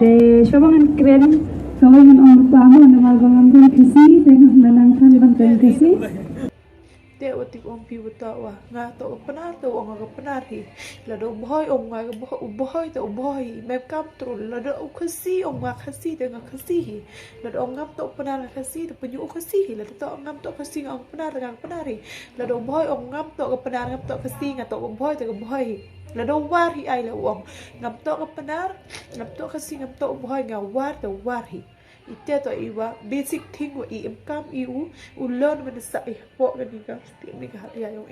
Te shobangan keren, shobangan orang bangun nama bangun kisi, tengah menangkan bantuan kisi. Te otik pi buta wa nga to penar to nga ga penar hi la do boy nga ga boy to boy mep kam tru la do khasi nga khasi te nga khasi hi la do ngam to penar khasi to penyu khasi hi la do ngam to khasi nga penar nga penar hi la do boy ngam to ga penar ngam to khasi nga to boy to ga boy hi la do war hi ai la ngam to ga penar ngam to khasi ngam to boy nga war to war hi ite to iwa basic thing wa im kam u learn when sa po gani ka ti ka ya yung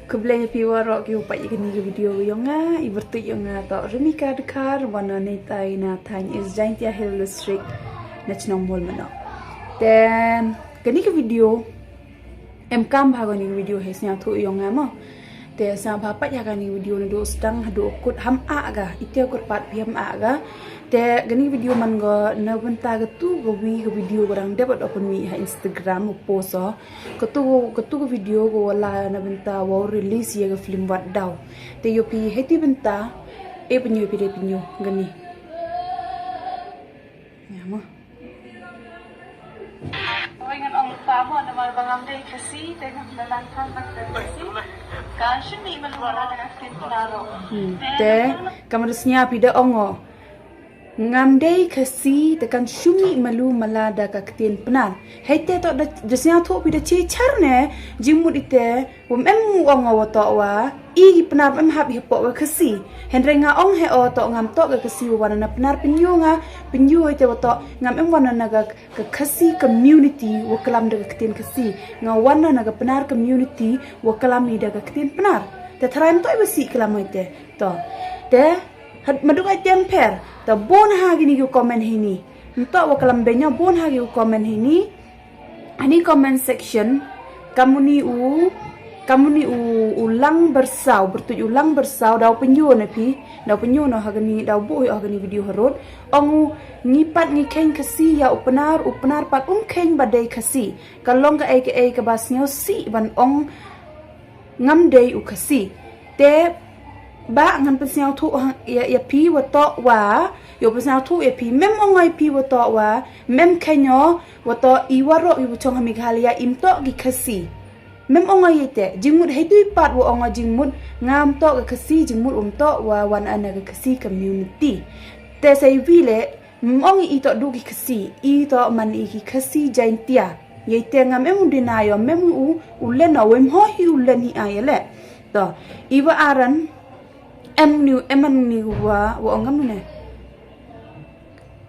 kublenya piwa ro ki upa gani video yung nga ibertu yung nga to remika dekar wana netai na than is giant ya hill district na chnong bol mano then gani ka video em kam bha gani video he snya thu yung nga mo te sa bha pa ya gani video na do stang hadu kut ham a ga ite kut pat pi ham a ga te gani video man go na banta ga tu go video gorang dapat open mi ha Instagram post ko tu video go wala na banta wo release ye ga film wat daw te yo pi heti banta e penyu pi de penyu gani ya mo dengan orang utama nama bangam dei kasi dengan dalankan kasi kan shini malwala dengan kenaro te kamarusnya pida ongo ngamdei kasi tekan shumi malu malada ka ketien penar hete to jasnya tho pida che charne jimut ite em ongo wato wa i penar em habi po ka kasi henrenga ong he o to ngam to ka kasi wana penar penyu ite wato ngam em wana naga ka kasi community wakalam daga ketien kasi nga wana naga penar community wakalam ni daga ketien penar te tharaim to ibasi kalam ite to te maduk itian per ta bon ha gini ku comment hini nto wakalam benya bon ha ku comment hini ani comment section kamu ni ulang bersau bertuju ulang bersau dau penyu na pi dau penyu no ha gini dau bu ha gini video harut ongu ngipat ngikeng kasi ya upenar pat keng badai kasi kalong ka ai ka basnyo si ban ong ngam dei u kasi te ba ngam pesau thu ya pi wato wa yo pesau thu ya pi mem ongai pi wato wa mem kenyo wato iwaro ibu chong hamighalia imto gi kasi mem ongai yete jingmut hedui pat wa onga jingmut ngam to ga kasi jingmut to wa wan ana ga kasi community te sai vile mongi ito du gi kasi ito man i gi kasi jaintia yete ngam em dinayo mem ulen na wem ho hi ulen hi ayele to iwa aran em ni wa ngam ne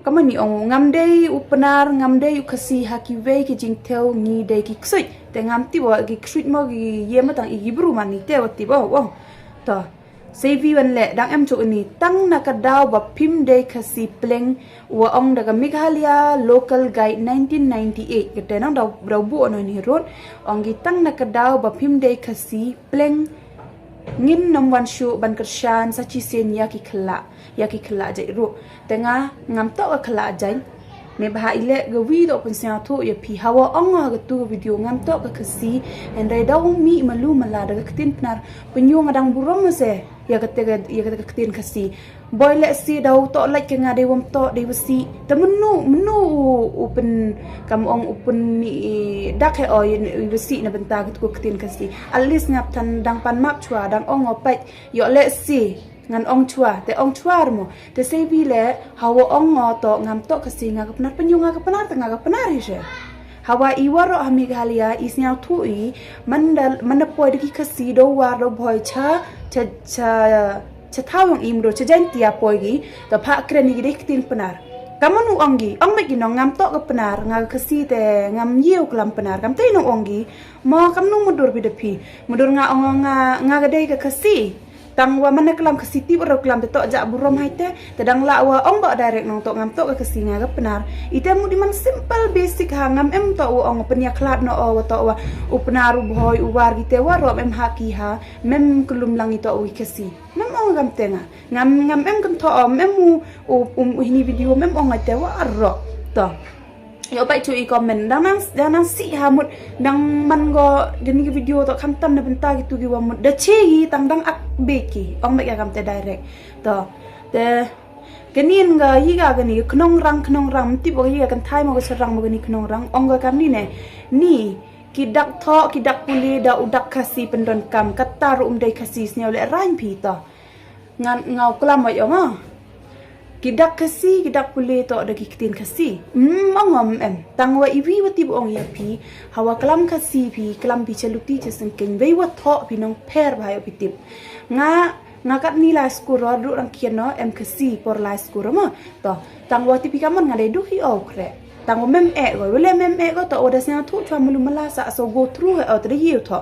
kamu ni ong ngam dei upenar ngam dei kasi haki ve ki jing tel ni dei ki ksui te ngam ti wa ki ksui mo gi ye ma tang i bru man ni te wa ti bo wo to sei vi wan le dang em chu ni tang na ka daw ba phim dei kasi pleng wa ong daga Meghalaya local guide 1998 ke te nang daw bu no ni road ong gi tang na ka daw ba phim dei kasi pleng ngin nomwan shu ban kershan sa chi sen ya ki khla jai ru tenga ngam to ka khla jai me bha ile gawi do pun sia thu ya phi hawa ong ga tu video ngam to ka khasi en dai daw mi malu mala daga ktin pnar punyu ngadang burom se ya ka ktin khasi boy le si daw to like ka nga dewam to de wasi ta menu open kam ong open ni dak he o wasi na benta ku ktin kasi at least ngap tan dang pan map chua dang ong opat yo le si ngan ong chua te ong chua mo te se vi le hawa ong to ngam to kasi nga kapnar penyu nga kapnar tanga kapnar hi she hawa iwaro hamighalia isnya thui mandapoi de kasi do war do boy cha thawang imro cha jantia poigi to pha kreni gi diktin penar kamanu onggi ong me ginong ngam to ka penar nga kasi te ngam yiu klam penar kam te no onggi mo kamnu mudur bidepi mudur nga ong nga gadai ka kasi tang wa mana kelam kasiti bro kelam to ja burom haite tedang la wa ong ba direct nong to ngam to ka kasi nga penar ite mu di man simple basic ha ngam em to ong penya klat no o to wa upnar boy uwar gite wa rom em haki ha mem kulum lang ito wi kasi mem ong ngam tenga ngam em kan to mem ini video mem ong ate wa ro to yo bai chu i comment dang si hamut dang man go deni video to kham tam na benta gitu gi wamut da che gi tang dang ak beki ong mek ya kam te direct to te kenin ga yiga gani knong rang ti bo yiga kan thai mo ga serang mo gani knong rang ong ga kam ni ne ni kidak tho kidak puli da udak kasi pendon kam katar dai kasi sneu le rain pi to ngan ngau klam mo yo ma kidak kasi kidak puli to da kitin kasi mangom em tangwa iwi wati bo ong ya pi hawa klam kasi pi klam pi chaluti che sengkeng wei wa tho pi nong per ba yo pitip nga kat ni la skuro du rang kien no em kasi por la skuro ma to tangwa ti pi kamon ngale du hi o kre tangwa mem e go wele mem e go to oda sna thu chwa mulu mala sa so go through o tri yu tho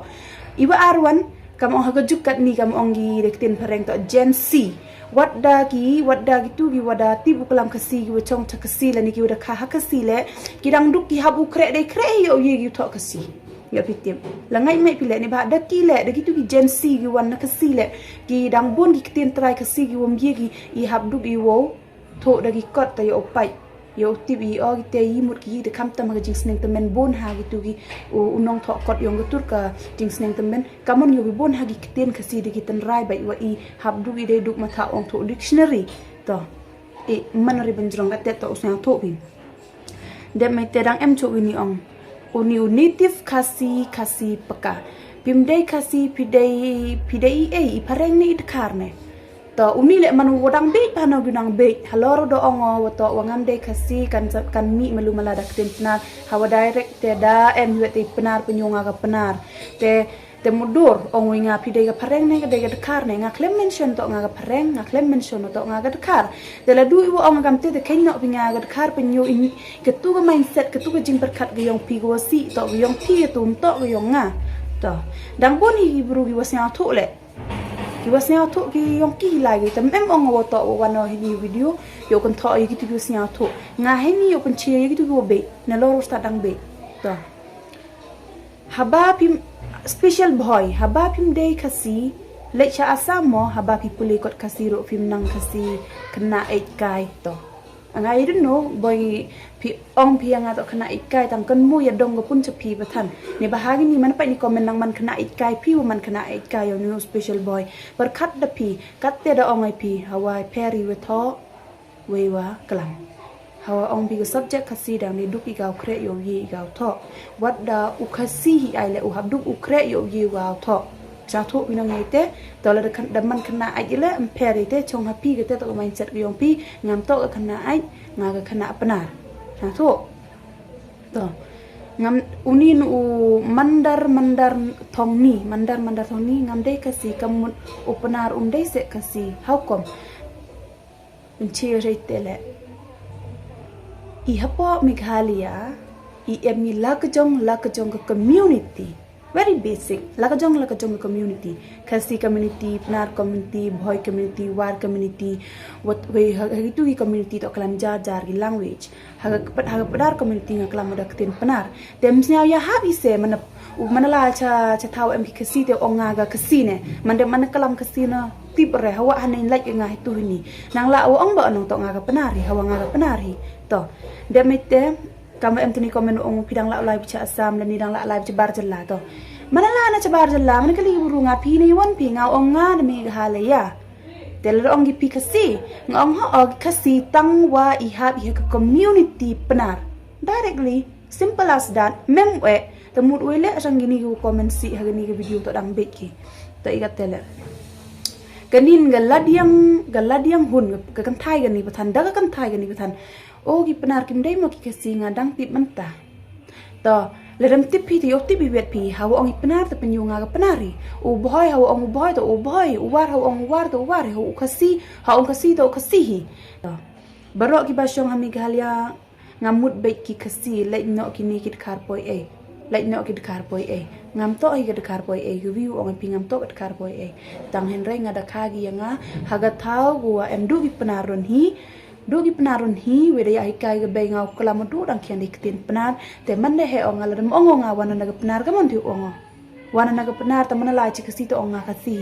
iwa arwan kam ong ha go jukat ni kam ong gi rektin pareng to Gen C wadda ki tu ki wada ti bukalam kasi ki wachong ta kasi la ni ki wada kha kasi le ki dang duk ki habu kre dai kre yo ye ki to kasi ya pitim la ngai mai pile ni ba da ki le da ki tu ki Gen C ki wan na kasi le ki dang bon ki tin try kasi ki wom ye ki I hab duk I wo tho da ki kot ta yo pai yo tibi o ki te yi mut ki de kam ta ma jing sneng ta men bon ha ki tu ki unong tho kot yong tur ka jing sneng ta men kamon yo bi bon ha ki ten kasi de ki tan rai bai wa I hab du I de duk ma tha ong tho dictionary to man ri ben jrong ate to usang tho bin de mai te dang em cho ni ong uni native kasi peka pimdei kasi pidei I pareng ni it karne to uni le manu wodang be pano gunang be haloro do ongo wato wangam de kasi kan mi melu malada kten penar hawa direct te da em wete penar penyunga ka penar te mudur ong winga pide ka pareng ne ka de ka kar ne nga klem mention to nga ka pareng nga klem mention to nga ka kar de la du iwo ong kam te ken no pinga ka kar penyu ini ke tu ka mindset ke tu ka jing perkat ga yong pi go si to ga yong ti tum to ga yong nga to dang boni hibru gi wasnya to le wasnya to ki yong ki lai ki tam em ong wo to wano hi video yo kon to yi ki tu wasnya to nga he ni yo kon chi yi ki tu go be na lo sta dang be to haba pim special boy haba pim day kasi lecha asam mo haba pi puli kot kasi ro pim nang kasi kena kai to anga I don't know boy pi ong pi anga to kena kai tang kan mu ya dong go pun chepi bathan ne bahagi ni man pa ni comment nang man kena kai pi man kena kai yo no special boy per kat da pi kat te da ong ai pi hawai peri we tho we wa klam hawa ong pi subject kasi dang ni duk I gaw kre yo yi gaw tho wadda u kasi hi ai le u hab duk u kre yo yi gaw tho cha tho binang ite to la da man kena ai le peri te chong happy ke te to mindset yong pi ngam to ka kena ai nga ka kena penar cha tho to ngam unin u mandar thong ni ngam de kasi kamut upenar de se kasi how come unchi reitele I hapo Meghalaya I emi lakajong ka community very basic lakajong ka community kasi community penar community boy community war community what we hagitu ki community to kalam jar ki language haga pedar community nga kalam da ktin penar temsnya ya habi se manala cha thau em kasi te onga ga kasi ne mande man kalam kasi na tip re hawa hanin like nga itu ni nang la ong ba anong to nga ga penari hawa nga ga penari to demite kamu em tini komen ong pidang la live cha asam dan nidang la live bar jalla to manala na cha bar jalla man kali buru nga pi ni wan pi nga ong nga de Meghalaya tel ong gi pi kasi nga ong ha kasi tangwa I hab I ka community penar directly simple as that mem we temut we le sang gini ku komen si ha gini video to dang bet ki to ikat tele kanin galadiang hun ka kan thai gani pathan da ka kan thai gani pathan o gi penar kim dei mo ki kasi nga dang tip manta to le ram tip pi ti yo tip wet pi hawa ong penar ta penyu nga ka penari u boy hawa ong boy to u boy u war hawa ong war to war hu kasi ha ong kasi to kasi hi to barok ki basyong ha Meghalaya ngamut bait ki kasi le no ki ni kit khar poi like no kid car boy ngam to hi kid car boy view ong pingam to kid car boy tang hen reng ada khagi nga haga thau gua em du gi penarun hi we ya kai ga be ngau kala du dang khian dik tin penar te man ne he ong ala dum ong nga wana na penar ga mon thi ong wana na penar ta man la chi kasi to ong nga kasi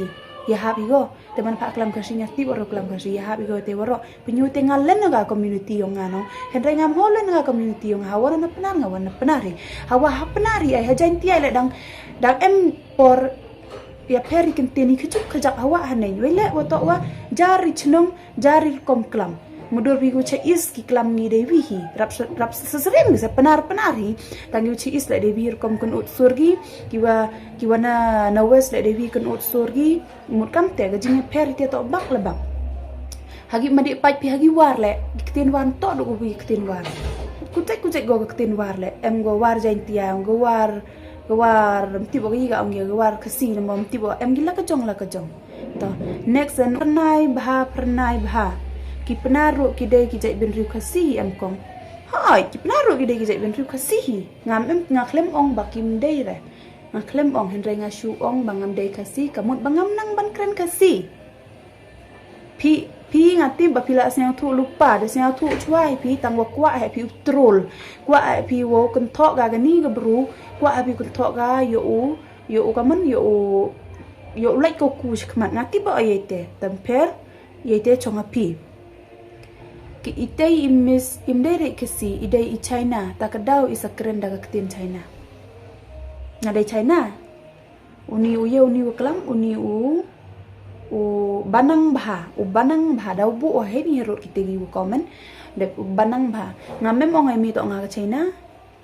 ya habi go te man pa klam kasi nya ti waro klam kasi ya habi go te waro penyu te ngalen ga community ong nga no hen reng ngam holen ga community ong hawa na penar nga wana penari hawa ha penari ai hajan ti ai le dang em por ya peri kenteni kecuk kejak awak hanai wele wato wa jari cenong jari kom klam mudur bigu cha is ki klam ni dewi hi rap seserem bisa penar hi tangi cha is la dewi kom kun ut surgi kiwa na wes la dewi kun ut surgi mut kam te ga jing peri te to bak lebak hagi madi pai pi hagi war le kitin wan to do bi kitin war kucek go kitin war le em go war jain tia go war mti bo gi ga ong ge war kasi na mti bo em gila ka jong to next and pernai bha ki penaru ki dei ki jai ben riu kasi em kong hai ki penaru ki dei ki jai ben riu kasi ngam em ngaklem ong bakim dei re ngaklem ong hen re nga shu ong bangam dei kasi kamut bangam nang ban kren kasi pi ngati ba pila siang tu lupa de siang tu chuai pi tang wa kwa he pi utrol kwa pi wo kun thok ga gani ga bru kwa pi kun thok ga yo ka man yo like ko ku khmat ngati ba yete tamper yete chonga pi ki itei imdei re kesi idei I China ta kadau isa keren daga ketin China ngadai China uni waklam uni banang bha dau bu he ni ro kitegi u komen de banang bha ngamem ong ai mi to nga China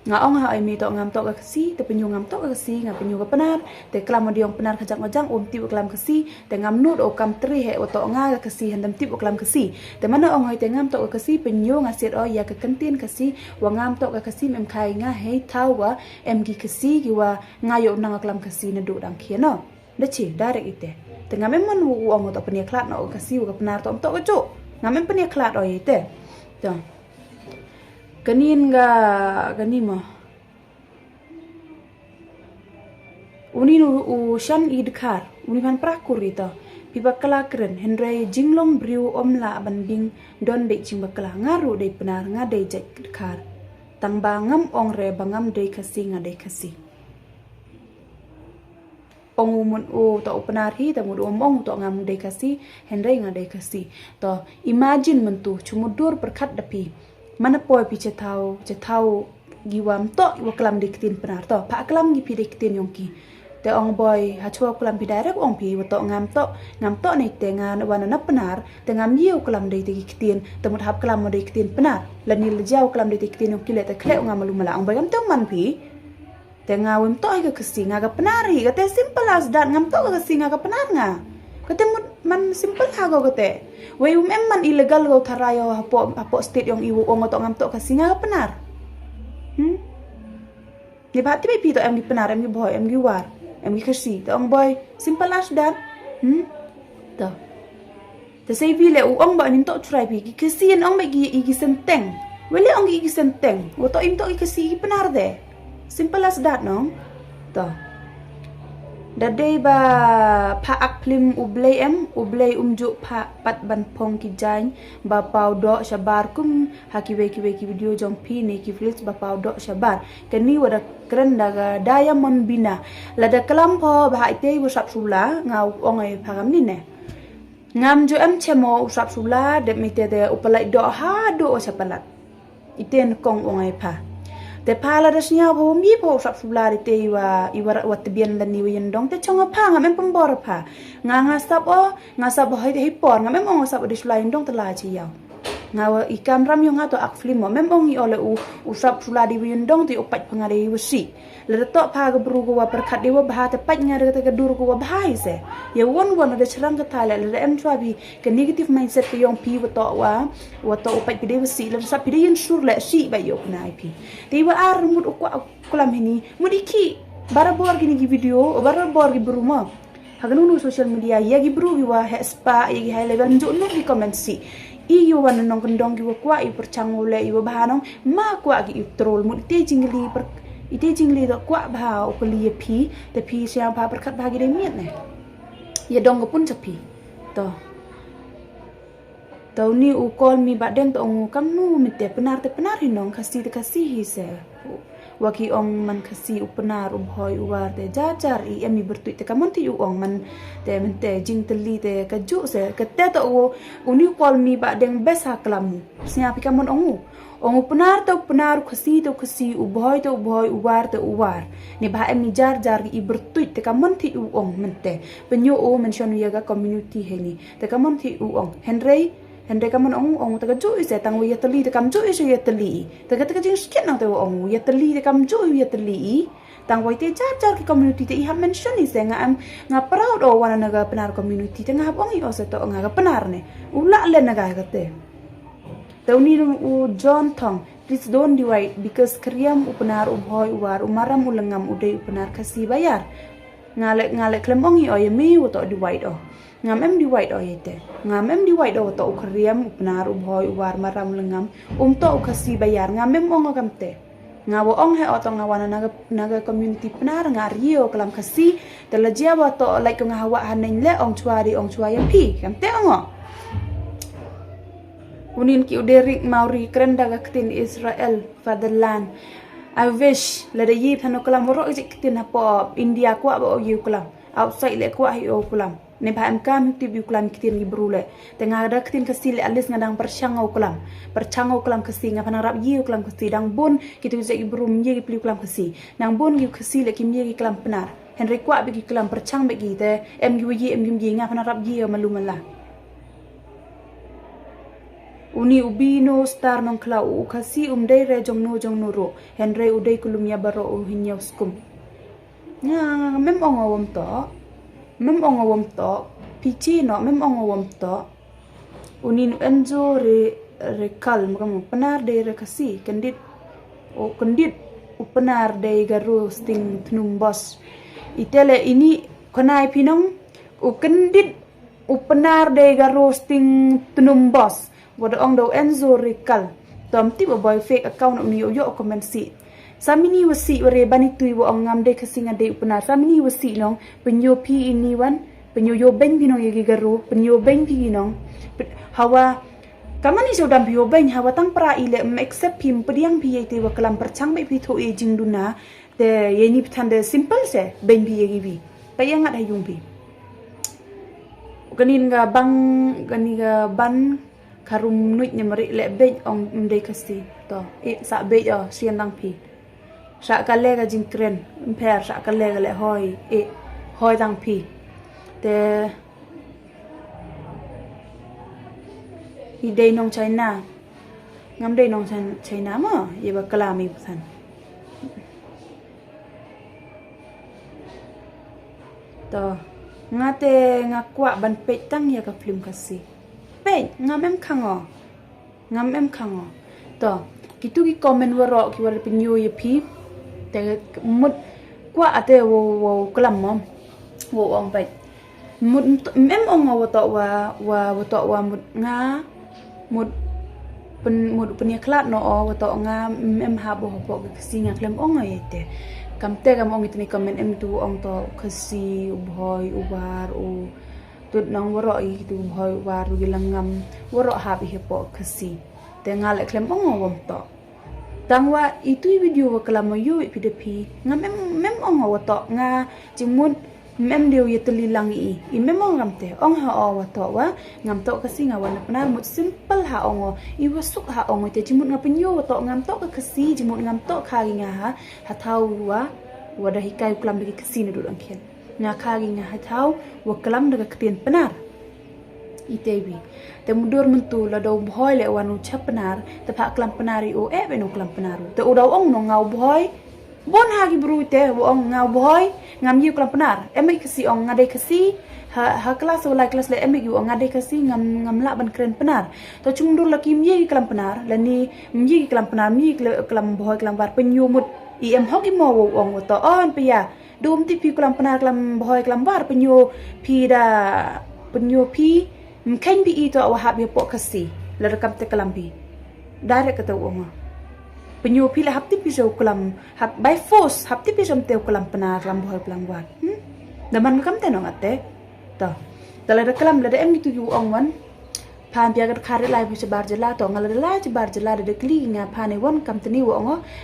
nga ong ha ai mi to ngam to ka kasi te penyu ngam to ka kasi ngam penyu ka penar te klam odiong penar kajak ngajang ti klam kasi te ngam nut o kam tri he o to nga ka kasi handam ti klam kasi te mana ong ai te ngam to ka kasi penyu ngasit o ya ka kentin kasi wa ngam to ka kasi mem khai nga he thau wa em gi kasi gi wa nga yo nang klam kasi na du dang khia no de chi direct ite tengah memang uang untuk penia klat nak kasih uang penar tu untuk kecuk ngamen penia klat oh itu tu kenin mah uni shan idkar uni pan prakur itu piba kala keren henry jinglong briu omla banding don dek jing bakala ngaru dek penar ngadai jek kar tang bangam ong re bangam dek kasih ngadai kasih ong to penar hi ta mudu omong to ngam dei kasi henry ngadai kasi to imagine mentu cumudur perkat dapi mana poi pi cetau giwam to waklam diktin penar to pa klam gi pi diktin yongki te ong boy ha chua klam pi direct ong pi to ngam to nei te ngan wana na penar te ngam yiu klam dei diktin te mut hap klam diktin penar lani lejau klam diktin yongki le te kle ngam malu mala ong bagam te man pi tengah wem to ke kasi nga ka penari kate simple as that ngam to ka kasi nga ka penar nga kate man simple ha go kate we man illegal go tharayo hapo state yung iwo ong to ngam to kasi nga ka penar ni ba tibi pito em gi penar em gi boy em gi war em gi kasi to ong boy simple as that to te say vile ong ba nin to try bi kasi ong ba gi senteng wele ong gi senteng wo to im to gi kasi penar de simple as that no to dadai ba pa akplim ublay umju pa pat ban pong ki jain ba pau do shabar kum hakiwe ki video jong pi ne ki flits ba pau do shabar kani wada keren daga diamond bina lada kelampo ba ite usap sula ngau ongai phagam ni ne ngam jo am chemo usap sula de mite de upalai do ha do sapalat iten kong ongai pa te pala dasnya bo mi po sap sublari te iwa wat bian lan ni wen dong te chonga pa ngam pembor pa ngasap hai por ngam ong sap di sulain dong te la chi yaw ngawa ikam ram yung ato akflim mo ong I ole usap suladi wen dong te opat pangare wasi le to pa ga bru go wa perkat dewa bah te pat ngare te dur go wa bahai se ya won ada cerang ke tale le em chwabi ke negative mindset ke yong pi wa to opat pi dewa si le sap pi yin sur le si ba yo na ip te wa ar mud ko kulam hini mudiki barabor gini gi video barabor gi bruma haganunu social media ya gi bru gi wa spa ya gi high level njo no di comment si iyo wan nong kendong gi wa kwa I perchangule I wa bahanong ma kwa gi troll mud te jingli per ite jingli do kwa ba o peli pi te pi siang pa perkat bagi de miet ne ya dong pun sepi to ni u call mi badeng to kam nu mite penar hinong kasi te kasi hi se waki ong man kasi upenar ubhoi uwar te jajar I emi bertuit te kamon ti ong man te mente jing teli te kaju se kete to uni call mi ba deng bes ha kelamu siapi kamon ong upenar kasi ubhoi uwar te uwar ni ba emi jar I bertuit te kamon ti ong mente penyo mention yaga community heni te kamon ti ong Henry kamon ong taga jo ise tang wi yatali te kam jo ise yatali taga jing sket nang te ong yatali te kam jo yatali tang wai te jar ki community te I mention ise nga proud o wana naga penar community te nga ong I ose to nga penar ne ula le naga kate te uni u John Tong please don't divide because kriam upenar ubhoi uwar umaram ulengam udai upenar kasi bayar ngale klem ong I o yemi uto divide o ngam em divide o yete ngam em divide o to ukriam upnar ubhoi uwar maram lengam to ukasi bayar ngam em ong kamte ngawo ong he oto ngawana naga community penar ngario kelam kasi telajia wa to like ngawa hanen le ong chua ya pi kamte ong unin ki uderik mauri kren daga ktin Israel fatherland I wish la de yip hanu kelam ro ik ktin hapo India kwa bo yu kelam outside le kwa hi o kelam ne ba am kam ti bi kulam kitin gi brule te nga da kitin kasi le alis ngadang perchangau kulam kasi nga panarap yi kulam kasi dang bon kitu se gi brum yi gi pli kulam kasi nang bon gi kasi le kim yi gi kulam penar henry kwa bi gi kulam perchang be gi te em gi nga panarap yi malumala uni ubino star nong klau kasi dei re jong no ro henry udai kulumya baro hinyau skum nga mem ongawom to pichi no mem ongawom to unin enzo re kal makamu penar de re kasi kendit upenar de garu sting tnum bos itele ini konai pinong kendit upenar de garu sting tnum bos wada ong do enzo re kal tom ti boy fake account ni yo comment si samini wasi ore bani tui wo ngam de kasinga de upna samini wasi nong penyo pi ini wan penyo yo ben binong yegi garu penyo ben pi nong hawa kamani so dam yo ben hawa tang pra ile except pim pediang pi yete wa kelam perchang be pi tho e jing duna de yeni ptan de simple se ben pi yegi bi payang ngat hayung pi ganin ga ban karum nuit nyamari le be ong de kasi to e sa be yo sian dang pi sa kale ga jing kren per sa kale ga le hoi dang pi te i dei nong China ngam dei nong China ma ye ba kalami pusan to ngate ngakwa ban pe tang ya ka film kasi pe ngam em kango to kitu ki comment waro ki war pinyo ye pi te mut kwa ate wo kelam mom wo ong pai mut mem ong wo to wa mut nga mut pen klat no wo to nga mem ha bo kasi nga klem ong ayete kamte kam ong itni comment em tu ong to kasi ubhoi ubar u tut nang waro I tu ubhoi ubar gilangam waro ha bi po kasi te nga le klem ong wom to tangwa itu video wakala mo yu pidepi nga mem ong wato nga jimut mem dio yeteli langi I mem ong ramte ong ha o wato wa ngam to kasi nga wana penar mut simple ha ong I wasuk ha ong te jimut nga penyo wato ngam to ka kasi jimut ngam to khagi nga ha thau wa wada hikai kulam bagi kasi ne dul angkian nga khagi nga ha thau wa kalam daga ketien penar itebi te mudur mentu la do boy le wanu chapenar te pak klam penari o benu klam penaru te udaw ong no ngau boy bon hagi bru te ong ngau boy ngam yu klam penar emai kasi ong ngade kasi ha kelas wala kelas le emai yu ong ngade kasi ngam la ban keren penar to chungdur la kim ye klam penar la ni mi klam penar mi klam boy klam war penyu mut I em hoki mo ong to on pe ya dum ti pi klam penar klam boy klam war penyu pi mungkin bi itu awak habis pok kasi lerekam te kelambi direct kata uang penyu pila hapti pisau kelam hap by force hapti pisau te kelam penar lam boy pelang buat daman kam te nong ate to tala da kelam lada em gitu yu uang wan pan pia kat kare lai bu sebar jela to ngala la sebar jela de kli nga pan won kam tani wo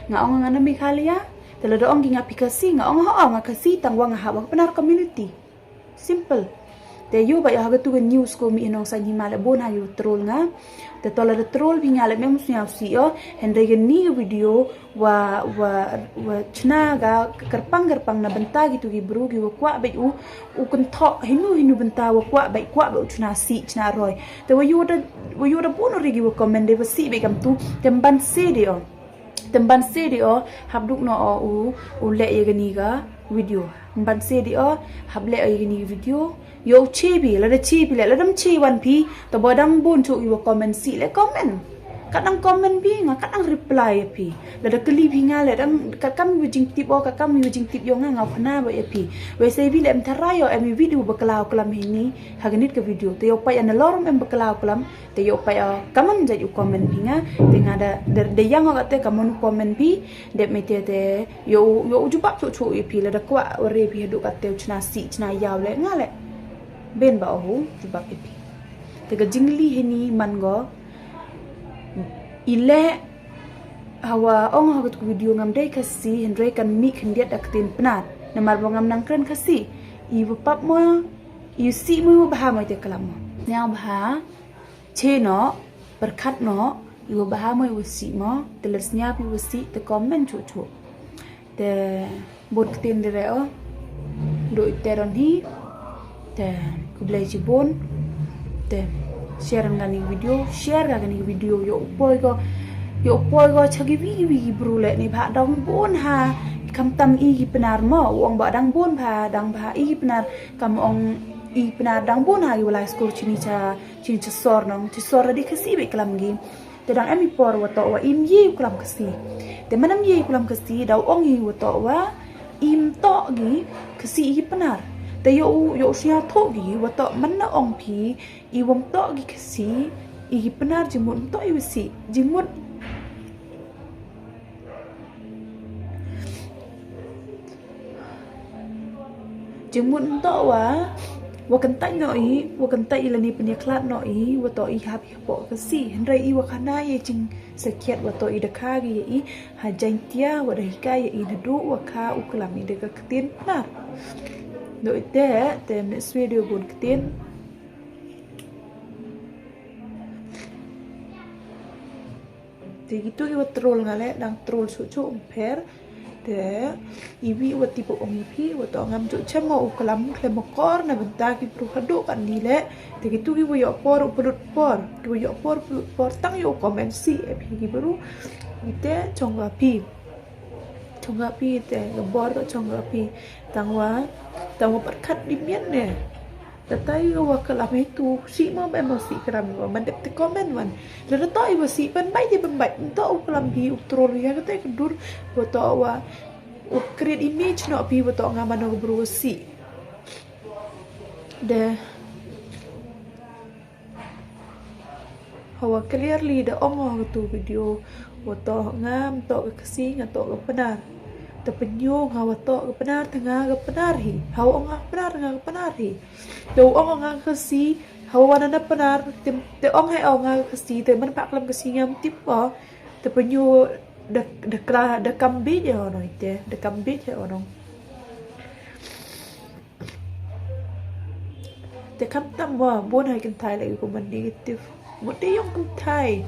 nga ngana mi khalia tele do ong nga pikasi nga nga kasi tang wang ha penar community simple te yo ba ya tu news ko mi inong sa himala bon ha yo troll nga te tola de troll bi ngala mem sunya si yo hende ni video wa chna ga karpang na benta gitu gi bru gi kwa ba u kun tho hinu benta wa kwa ba chna si chna roy te wa yo da bon ri gi wa comment de wa si be kam tu temban se de o habduk no u le ye gani ga video ban se de o hable ye gani video yo chibi la dam chi wan pi to bodang bun chu yo comment si le comment kadang comment bi nga kadang reply pi la da kli bi nga le dam kakam yu jing tip o kakam yu jing tip yo nga phana ba pi we se bi le em thara yo em video baklau klam hini hagnit ke video te yo pa ya na lorum em baklau klam te yo pa ya kaman ja yu comment bi nga te nga da de yang ga te kaman comment bi de me te yo ju pa chu pi la da kwa re pi du ka te chna si chna yaw le nga le ben ba ho juba pipi te ga jingli heni mango ile hawa ong ha ku video ngam dai kasi hendrai kan mi khendiat aktin pnat namar bongam nang kren kasi I pap mo I si mo baha mo te kalam nyang baha che no berkat no I baha mo I si mo te lesnya pi si te comment chu te bot tin de reo do iteron hi te kublai jibon te share ngani video yo poi go chagi vi brule ni bha dong bon ha kam tam I penar mo wong ba dang bon bha I penar kam ong I penar dang bon ha wala skor chini cha sor nong chi sor di kasi be klam gi te dang ami por wa to wa im yi klam kasi te manam yi klam kasi daw ong yi wa to wa im to gi kasi I penar te yo sia tho gi wa to man na ong pi I wong to gi kasi I penar jimun to I wisi jimun to wa kan tai no I la ni penia klat no I wa to I ha pi po kasi hendrai I wa khana ye jing sakiat wa to I da kha gi I ha jain tia wa da hikai I da du wa kha uklam I da ka tin na Nội tế tem nè video buồn tiên thì gitu I troll ngale dang troll sucu per te iwi wa tipo ongipi wa to ngam cu chemo uklam klemokor na benta ki pru hado kan nile te gitu I yo por pulut por tang yo comment si epi ki baru ite chongapi te gabor to chongapi tangwa berkat di mian ne tatai wa kalam itu si ma ba mo si kram wa man te comment wan la to I wa si ban bai de ban bai to kalam bi utrol ya ka te dur wa to wa create image no bi wa to ngaman no bro si de hawa clearly the ong tu video wa to ngam to kasi nga to benar te penyo ngawa to benar tengah benar hi hawa ong benar nga benar hi do ong nga kasi hawa na benar te ong hai ong nga kasi te man pak lam kasi ngam tip ba te penyo de kambi je ono ite de kambi je ono te kam tam wa bon hai kan thai lai ko man negative một đi yung kan thai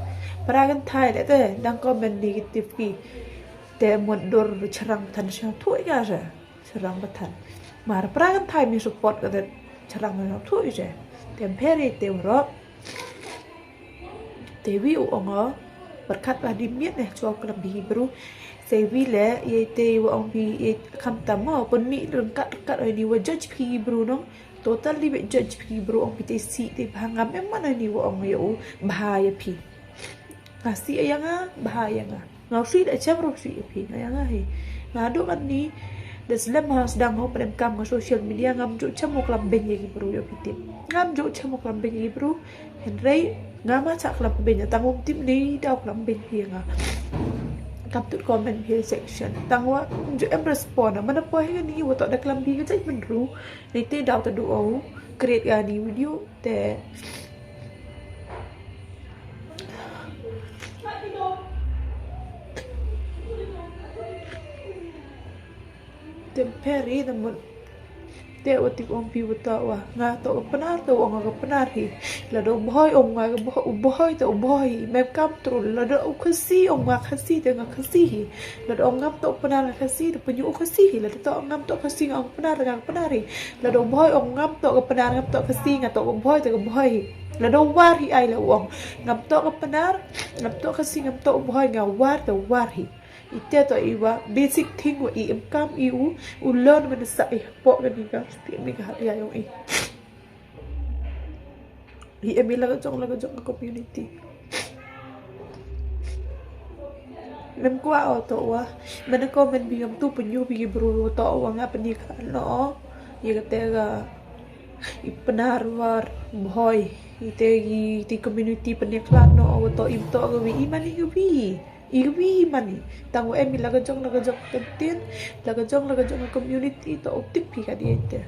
para kan thai le te dang comment negative ki te mon dor charang tan sha thui ga ja charang batan mar para kan thai mi support ka te charang ma thui je tem peri te ro te wi u ongo berkat ba di miet ne cho klam bi bru se wi le ye te wa ong bi ye kham tam ma pon mi rung kat ai ni wa judge pi bru no totally be judge pi bro ong pite si te bhangam em mana ni wo ong yo bahaya pi kasi ayanga bahaya nga ngau si da cham ro si pi ayanga he ngadu kan ni deslam has dang ho prem kam nga social media ngam ju cham mo klam ben ye bro yo pite ngam ju cham mo klam ben ye bro henrei ngama chak klam ben ya tangum tim ni daw klam ben ye nga kam tut comment here section tangwa ju em respond mana po he ni wo to da klam bi ga chai man ru ni te daw ta du o create ga ni video te peri namun te wati om pi wata wa nga to penar to nga ga penar hi la do boy om nga boy to boy mem kam tru la do khasi om nga khasi te nga khasi hi la do ngam to penar nga khasi to penyu khasi hi la to ngam to khasi nga penar nga penar hi la do boy om ngam to ga penar ngam to khasi nga to boy to ga boy la do war hi ai la om ngam to ga penar ngam to khasi ngam to boy nga war hi ite to iwa basic thing wa i em kam u learn man sa i po ga ni ga sti mi ga ya yo i em la jong community mem kwa o to wa man ko men bi am tu penyu bi bru to wa nga pani ka no i ga te ga i penar war boy ite gi community pani ka no o to im to ga wi i mani wi iwi mani tango emi laga jong kantin laga jong community to optik pi ka diete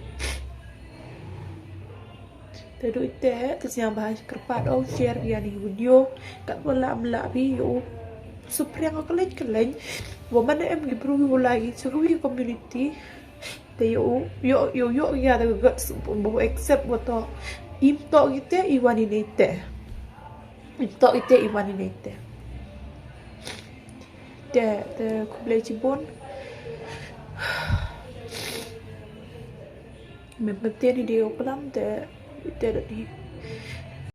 te do ite te siang bahas kerpat o share ya ni video kat wala amla bi yo supriang ko kalen wo man em gi bru wo lagi seruwi community te yo ya da ga bo accept wo to im to ite iwani nete im to ite iwani nete te kublai cibon memang dia di dia pelam te di